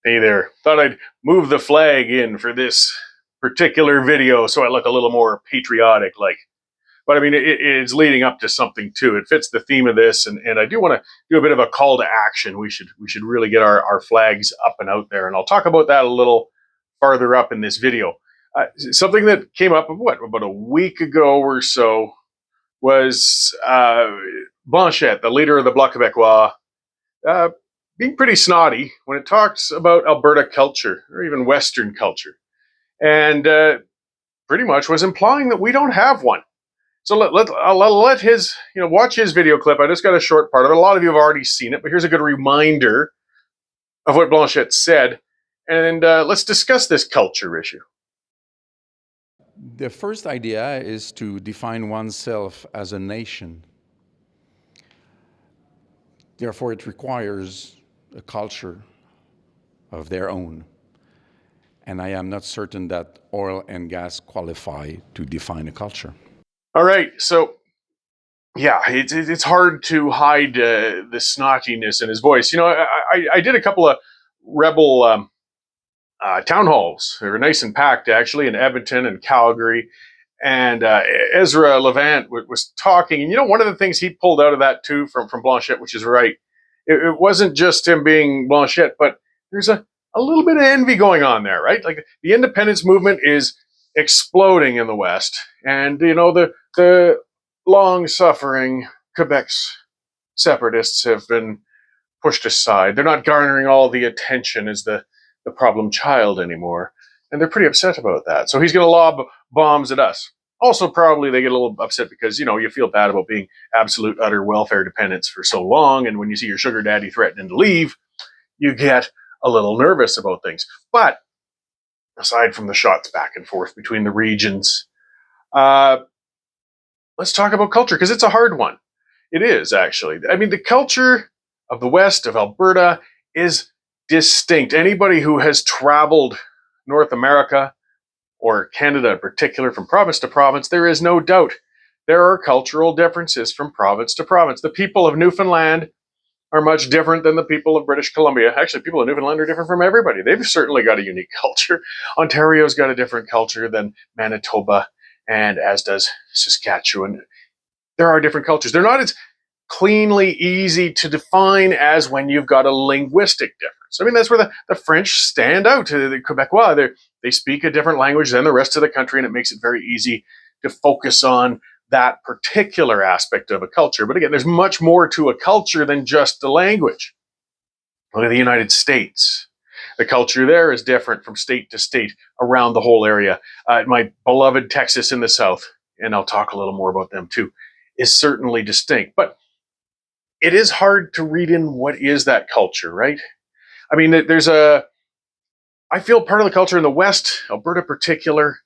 Hey there. Thought I'd move the flag in for this particular video so I look a little more patriotic like. But I mean, it's leading up to something too. It fits the theme of this, and I do want to do a bit of a call to action. We should really get our flags up and out there, and I'll talk about that a little farther up in this video. Something that came up about a week ago or so was Blanchette, the leader of the Bloc Québécois, uh, being pretty snotty when it talks about Alberta culture or even Western culture, and pretty much was implying that we don't have one. So I'll let his, watch his video clip. I just got a short part of it. A lot of you have already seen it, but here's a good reminder of what Blanchette said, and let's discuss this culture issue. The first idea is to define oneself as a nation. Therefore, it requires a culture of their own. And I am not certain that oil and gas qualify to define a culture. All right, so yeah, it's hard to hide the snottiness in his voice. I did a couple of rebel town halls. They were nice and packed, actually, in Edmonton and Calgary. And Ezra Levant was talking. And, one of the things he pulled out of that, too, from Blanchette, which is right, it wasn't just him being Blanchette, but there's a little bit of envy going on there, right? Like the independence movement is exploding in the West. And, the long-suffering Quebec's separatists have been pushed aside. They're not garnering all the attention as the problem child anymore. And they're pretty upset about that. So he's going to lob bombs at us. Also, probably they get a little upset because, you feel bad about being absolute, utter welfare dependents for so long. And when you see your sugar daddy threatening to leave, you get a little nervous about things. But aside from the shots back and forth between the regions, let's talk about culture, because it's a hard one. It is, actually. I mean, the culture of the West, of Alberta, is distinct. Anybody who has traveled North America, or Canada in particular, from province to province, there is no doubt there are cultural differences from province to province. The people of Newfoundland are much different than the people of British Columbia. Actually, people of Newfoundland are different from everybody. They've certainly got a unique culture. Ontario's got a different culture than Manitoba, and as does Saskatchewan. There are different cultures. They're not as cleanly easy to define as when you've got a linguistic difference. I mean, that's where the French stand out. The Quebecois, they speak a different language than the rest of the country, and it makes it very easy to focus on that particular aspect of a culture. But again, there's much more to a culture than just the language. Look at the United States. The culture there is different from state to state around the whole area. My beloved Texas in the south, and I'll talk a little more about them too, is certainly distinct. But it is hard to read in what is that culture, right? I mean, I feel part of the culture in the West, Alberta in particular,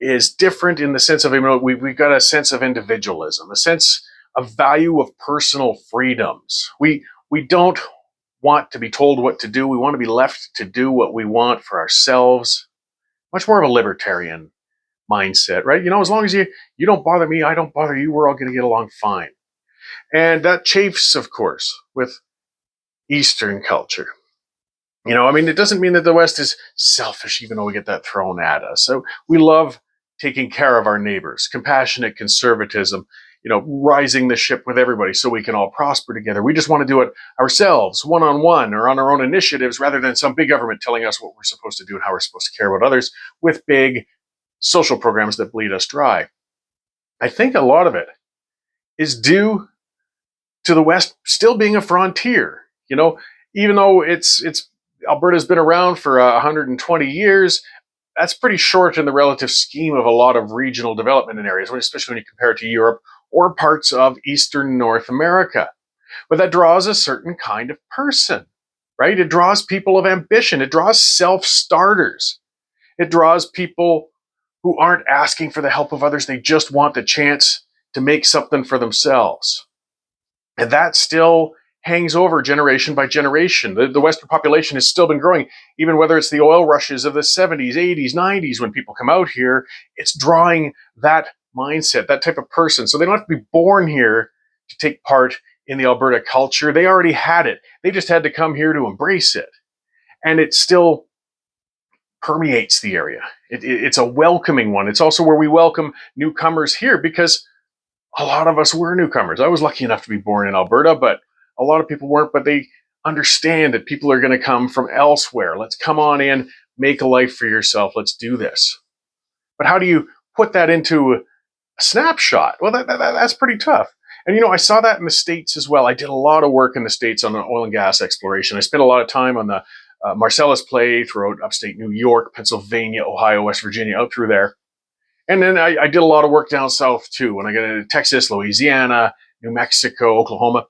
is different in the sense of, we've got a sense of individualism, a sense of value of personal freedoms. We don't want to be told what to do. We want to be left to do what we want for ourselves. Much more of a libertarian mindset, right? As long as you don't bother me, I don't bother you, we're all going to get along fine. And that chafes, of course, with Eastern culture. It doesn't mean that the West is selfish, even though we get that thrown at us. So we love taking care of our neighbors, compassionate conservatism, rising the ship with everybody so we can all prosper together. We just want to do it ourselves, one-on-one, or on our own initiatives, rather than some big government telling us what we're supposed to do and how we're supposed to care about others with big social programs that bleed us dry. I think a lot of it is due to the West still being a frontier. Even though Alberta's been around for 120 years, that's pretty short in the relative scheme of a lot of regional development in areas, especially when you compare it to Europe or parts of Eastern North America. But that draws a certain kind of person, right? It draws people of ambition. It draws self-starters. It draws people who aren't asking for the help of others. They just want the chance to make something for themselves. And that still hangs over generation by generation. The Western population has still been growing, even whether it's the oil rushes of the 70s, 80s, 90s, when people come out here, it's drawing that mindset, that type of person. So they don't have to be born here to take part in the Alberta culture. They already had it. They just had to come here to embrace it. and it still permeates the area. It's a welcoming one. It's also where we welcome newcomers here, because a lot of us were newcomers. I was lucky enough to be born in Alberta, but a lot of people weren't. But they understand that people are going to come from elsewhere. Let's come on in, make a life for yourself. Let's do this. But how do you put that into a snapshot? Well, that's pretty tough. And I saw that in the States as well. I did a lot of work in the States on oil and gas exploration. I spent a lot of time on the Marcellus play throughout upstate New York, Pennsylvania, Ohio, West Virginia, out through there. And then I did a lot of work down south too, when I got into Texas, Louisiana, New Mexico, Oklahoma.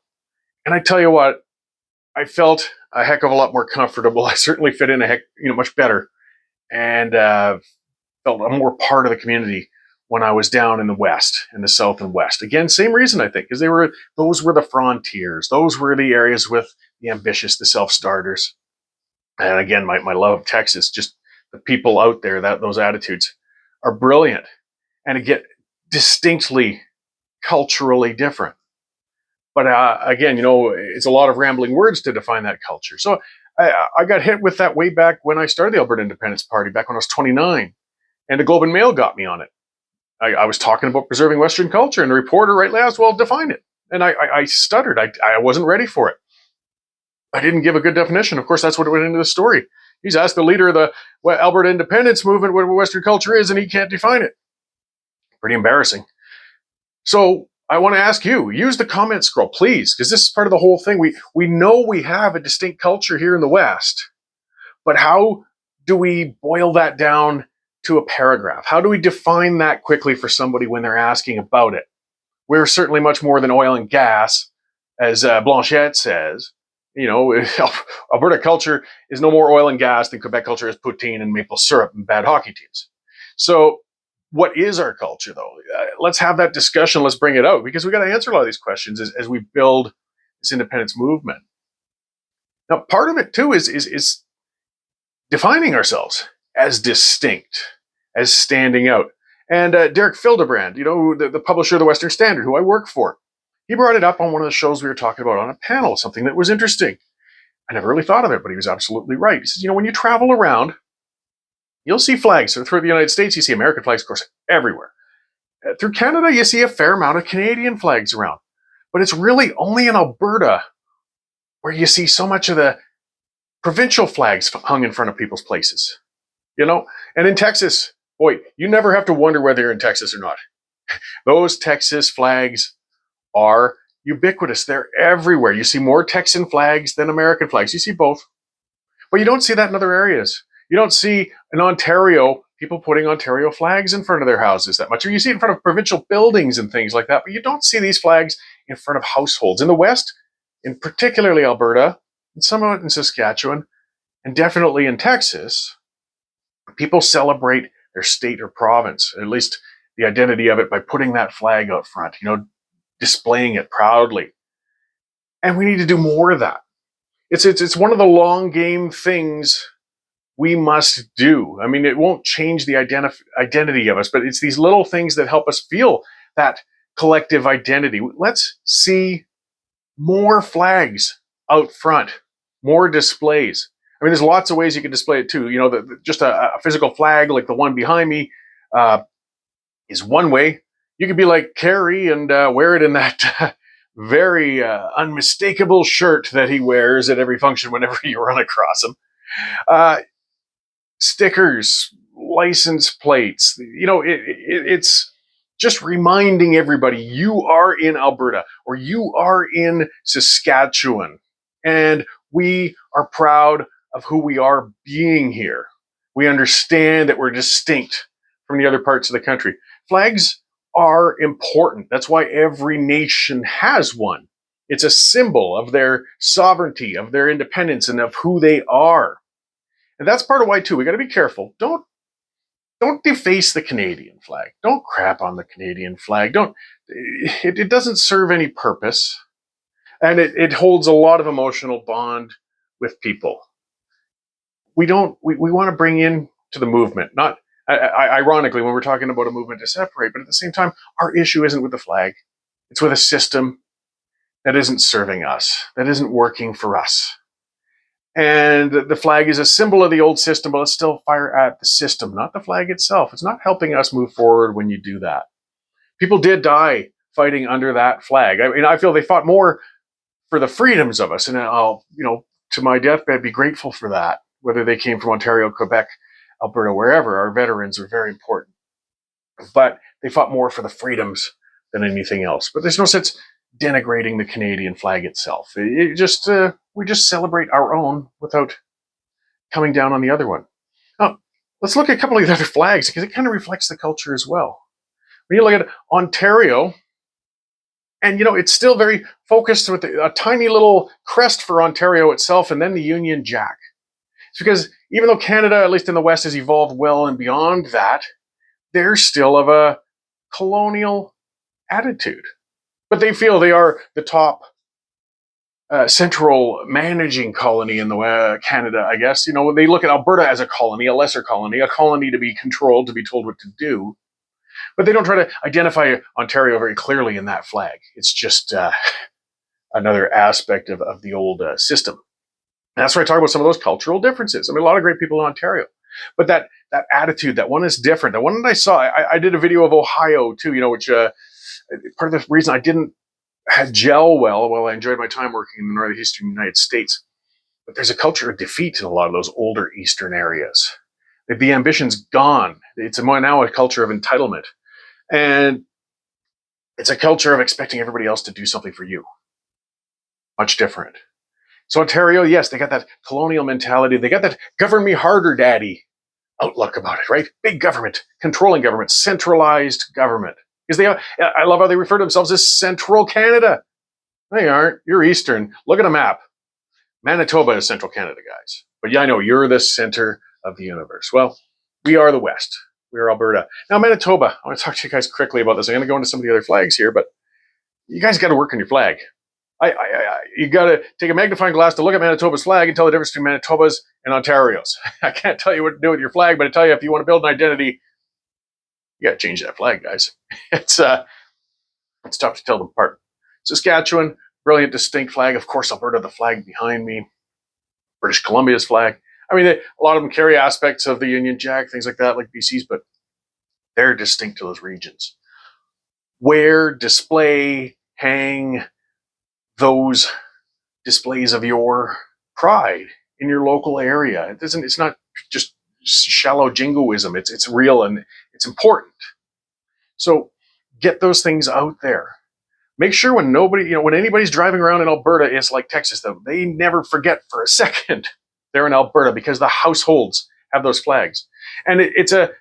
And I tell you what, I felt a heck of a lot more comfortable. I certainly fit in much better, and felt I'm more part of the community when I was down in the West, in the South and West. Again, same reason, I think, because those were the frontiers. Those were the areas with the ambitious, the self-starters. And again, my love of Texas, just the people out there, those attitudes are brilliant. And again, distinctly culturally different. But again, it's a lot of rambling words to define that culture. So I got hit with that way back when I started the Alberta Independence Party, back when I was 29. And the Globe and Mail got me on it. I was talking about preserving Western culture, and the reporter rightly asked, well, define it. And I stuttered. I wasn't ready for it. I didn't give a good definition. Of course, that's what went into the story. He's asked the leader of the Alberta independence movement what Western culture is, and he can't define it. Pretty embarrassing. So I want to ask you, use the comment scroll, please, because this is part of the whole thing. We know we have a distinct culture here in the West, but how do we boil that down to a paragraph? How do we define that quickly for somebody when they're asking about it? We're certainly much more than oil and gas, as Blanchette says. Alberta culture is no more oil and gas than Quebec culture is poutine and maple syrup and bad hockey teams. So what is our culture, though? Let's have that discussion. Let's bring it out, because we got to answer a lot of these questions as we build this independence movement. Now, part of it, too, is defining ourselves as distinct, as standing out. And Derek Fildebrand, the publisher of the Western Standard, who I work for, he brought it up on one of the shows we were talking about on a panel, something that was interesting. I never really thought of it, but he was absolutely right. He says, when you travel around, you'll see flags. So through the United States, you see American flags, of course, everywhere. Through Canada, you see a fair amount of Canadian flags around. But it's really only in Alberta where you see so much of the provincial flags hung in front of people's places. And in Texas, boy, you never have to wonder whether you're in Texas or not. Those Texas flags are ubiquitous. They're everywhere. You see more Texan flags than American flags. You see both. But you don't see that in other areas. You don't see in Ontario people putting Ontario flags in front of their houses that much. Or you see it in front of provincial buildings and things like that. But you don't see these flags in front of households. In the West, in particularly Alberta, and some of it in Saskatchewan, and definitely in Texas, people celebrate their state or province, at least the identity of it, by putting that flag out front, displaying it proudly. And we need to do more of that. It's one of the long game things we must do. I mean, it won't change the identity of us, but it's these little things that help us feel that collective identity. Let's see more flags out front, more displays. I mean, there's lots of ways you can display it too. Just a physical flag like the one behind me is one way. You could be like Kerry and wear it in that very unmistakable shirt that he wears at every function whenever you run across him. Stickers, license plates, it's just reminding everybody you are in Alberta or you are in Saskatchewan, and we are proud of who we are being here. We understand that we're distinct from the other parts of the country. Flags are important. That's why every nation has one. It's a symbol of their sovereignty, of their independence, and of who they are. And that's part of why, too, we got to be careful. Don't deface the Canadian flag. Don't crap on the Canadian flag. It doesn't serve any purpose. And it holds a lot of emotional bond with people. We want to bring in to the movement, not ironically, when we're talking about a movement to separate, but at the same time, our issue isn't with the flag. It's with a system that isn't serving us, that isn't working for us. And the flag is a symbol of the old system, but let's still fire at the system, not the flag itself. It's not helping us move forward when you do that. People did die fighting under that flag. I mean, I feel they fought more for the freedoms of us, and I'll, to my deathbed, be grateful for that. Whether they came from Ontario, Quebec, Alberta, wherever, our veterans are very important. But they fought more for the freedoms than anything else. But there's no sense denigrating the Canadian flag itself. We just celebrate our own without coming down on the other one. Now, let's look at a couple of the other flags because it kind of reflects the culture as well. When you look at Ontario, and it's still very focused with a tiny little crest for Ontario itself, and then the Union Jack. It's because even though Canada, at least in the West, has evolved well and beyond that, they're still of a colonial attitude. But they feel they are the top central managing colony in the Canada, I guess. They look at Alberta as a colony, a lesser colony, a colony to be controlled, to be told what to do. But they don't try to identify Ontario very clearly in that flag. It's just another aspect of the old system. And that's where I talk about some of those cultural differences. I mean, a lot of great people in Ontario. But that attitude, that one is different. The one that I saw, I did a video of Ohio too, which part of the reason I didn't gel well, I enjoyed my time working in the northeastern United States. But there's a culture of defeat in a lot of those older eastern areas. The ambition's gone. It's now a culture of entitlement. And it's a culture of expecting everybody else to do something for you. Much different. So Ontario, yes, they got that colonial mentality. They got that govern me harder, daddy outlook about it, right? Big government, controlling government, centralized government. Because I love how they refer to themselves as Central Canada. They aren't. You're Eastern. Look at a map. Manitoba is Central Canada, guys. But yeah, I know you're the center of the universe. Well, we are the West. We are Alberta. Now, Manitoba, I want to talk to you guys quickly about this. I'm going to go into some of the other flags here, but you guys got to work on your flag. You got to take a magnifying glass to look at Manitoba's flag and tell the difference between Manitoba's and Ontario's. I can't tell you what to do with your flag, but I tell you, if you want to build an identity, you got to change that flag, guys. It's tough to tell them apart. Saskatchewan, brilliant, distinct flag. Of course, Alberta, the flag behind me. British Columbia's flag. I mean, a lot of them carry aspects of the Union Jack, things like that, like BC's, but they're distinct to those regions. Wear, display, hang those displays of your pride in your local area. It's not just shallow jingoism. It's real and it's important. So get those things out there. Make sure when anybody's driving around in Alberta, it's like Texas, though. They never forget for a second they're in Alberta because the households have those flags. And it's a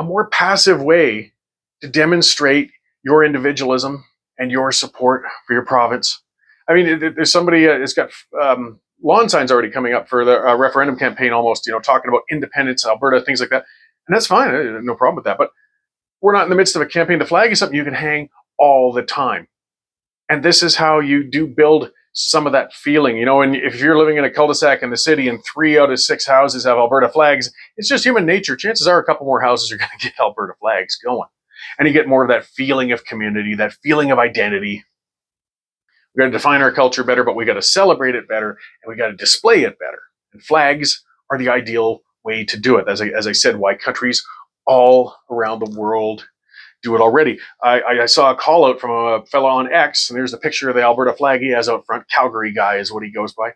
more passive way to demonstrate your individualism and your support for your province. I mean, there's somebody that's got lawn signs already coming up for the referendum campaign almost, talking about independence, Alberta, things like that. And that's fine. No problem with that. But we're not in the midst of a campaign. The flag is something you can hang all the time. And this is how you do build some of that feeling. And if you're living in a cul-de-sac in the city and 3 out of 6 houses have Alberta flags, it's just human nature. Chances are a couple more houses are going to get Alberta flags going. And you get more of that feeling of community, that feeling of identity. We got to define our culture better, but we got to celebrate it better, and we got to display it better. And flags are the ideal way to do it. As I said, why countries all around the world do it already. I saw a call out from a fellow on X, and there's a picture of the Alberta flag he has out front. Calgary guy is what he goes by.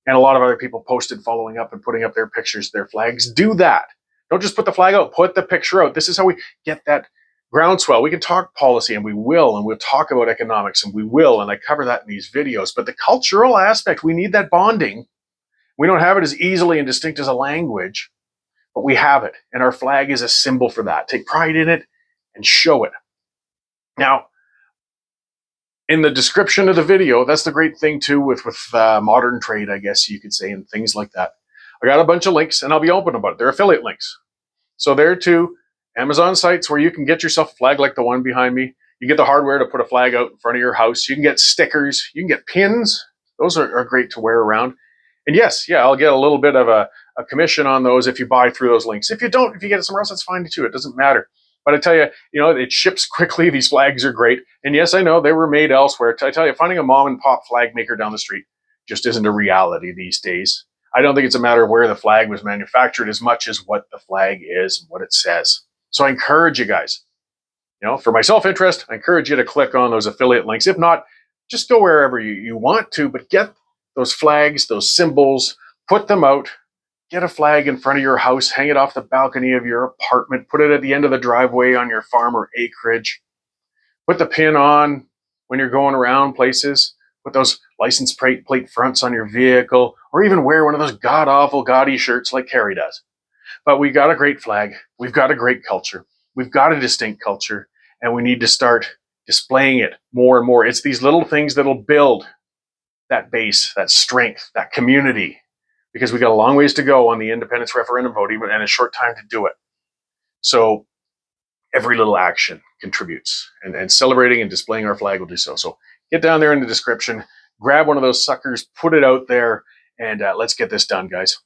And a lot of other people posted following up and putting up their pictures, their flags. Do that. Don't just put the flag out, put the picture out. This is how we get that groundswell. We can talk policy, and we will, and we'll talk about economics, and we will, and I cover that in these videos. But the cultural aspect, we need that bonding. We don't have it as easily and distinct as a language, but we have it, and our flag is a symbol for that. Take pride in it and show it. Now, in the description of the video, that's the great thing too with modern trade, I guess you could say, and things like that. I got a bunch of links, and I'll be open about it. They're affiliate links. So there too, Amazon sites where you can get yourself a flag like the one behind me. You get the hardware to put a flag out in front of your house. You can get stickers. You can get pins. Those are great to wear around. And yes, I'll get a little bit of a commission on those if you buy through those links. If you don't, if you get it somewhere else, that's fine too. It doesn't matter. But I tell you, it ships quickly. These flags are great. And yes, I know they were made elsewhere. I tell you, finding a mom and pop flag maker down the street just isn't a reality these days. I don't think it's a matter of where the flag was manufactured as much as what the flag is and what it says. So I encourage you guys, for my self-interest, I encourage you to click on those affiliate links. If not, just go wherever you want to, but get those flags, those symbols, put them out. Get a flag in front of your house, hang it off the balcony of your apartment, put it at the end of the driveway on your farm or acreage. Put the pin on when you're going around places. Put those license plate fronts on your vehicle, or even wear one of those god-awful gaudy shirts like Carrie does. But we got a great flag. We've got a great culture. We've got a distinct culture, and we need to start displaying it more and more. It's these little things that'll build that base, that strength, that community, because we got a long ways to go on the independence referendum vote, even and a short time to do it. So every little action contributes, and celebrating and displaying our flag will do so. So get down there in the description, grab one of those suckers, put it out there, and let's get this done, guys.